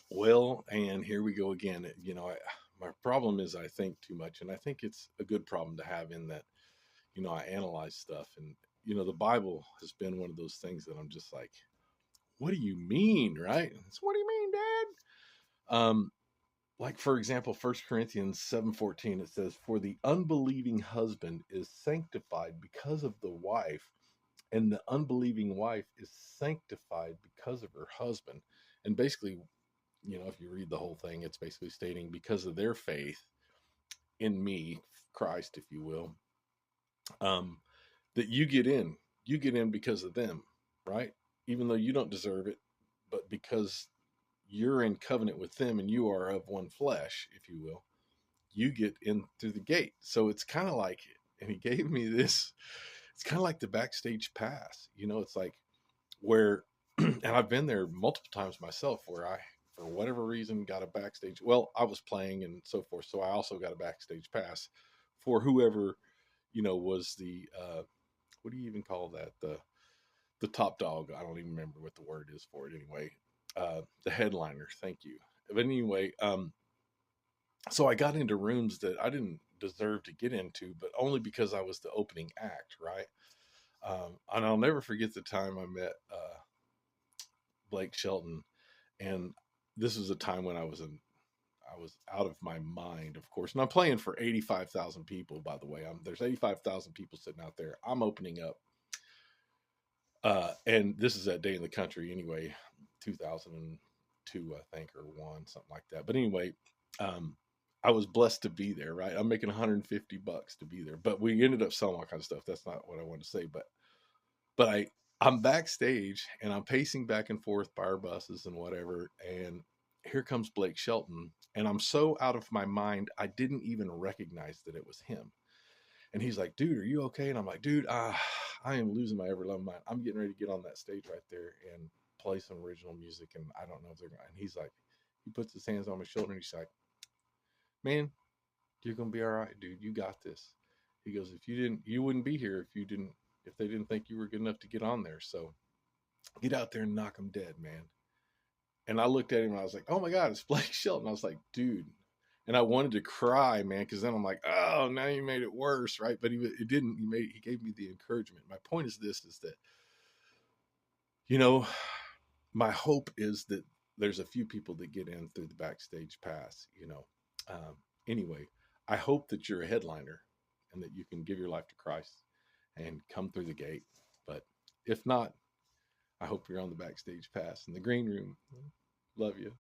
Well, and here we go again. My problem is I think too much, and I think it's a good problem to have in that, I analyze stuff. And, the Bible has been one of those things that I'm just like, what do you mean, right? It's, what do you mean, Dad? Like, for example, 1 Corinthians 7:14, it says, "For the unbelieving husband is sanctified because of the wife, and the unbelieving wife is sanctified because of her husband." And basically, if you read the whole thing, it's basically stating because of their faith in me, Christ, if you will, um, that you get in because of them, right? Even though you don't deserve it, but because you're in covenant with them and you are of one flesh, if you will, you get in through the gate. So it's kind of like, and he gave me this, it's kind of like the backstage pass. It's like where, and I've been there multiple times myself where I, for whatever reason, got a backstage. Well, I was playing and so forth. So I also got a backstage pass for whoever, was the, what do you even call that? The top dog. I don't even remember what the word is for it anyway. The headliner. Thank you. But anyway, so I got into rooms that I didn't deserve to get into, but only because I was the opening act, right? And I'll never forget the time I met Blake Shelton, and this was a time when I was out of my mind, of course. And I'm playing for 85,000 people, by the way. There's 85,000 people sitting out there. I'm opening up, and this is that day in the country anyway, 2002, I think, or one, something like that. But anyway, um, I was blessed to be there, right? I'm making $150 to be there, but we ended up selling all kinds of stuff. That's not what I wanted to say, but I'm backstage and I'm pacing back and forth by our buses and whatever, and here comes Blake Shelton, and I'm so out of my mind I didn't even recognize that it was him. And he's like, "Dude, are you okay?" And I'm like, "Dude, I am losing my ever loving mind. I'm getting ready to get on that stage right there and play some original music, and I don't know if they're going." And he's like, he puts his hands on my shoulder and he's like, "Man, you're gonna be all right, dude. You got this." He goes, "If you didn't, you wouldn't be here if they didn't think you were good enough to get on there. So get out there and knock them dead, man." And I looked at him and I was like, "Oh my God, it's Blake Shelton." I was like, "Dude." And I wanted to cry, man, because then I'm like, "Oh, now you made it worse," right? But it didn't. He gave me the encouragement. My point is this: is that, you know, my hope is that there's a few people that get in through the backstage pass. Um, anyway, I hope that you're a headliner and that you can give your life to Christ and come through the gate. But if not, I hope you're on the backstage pass in the green room. Love you.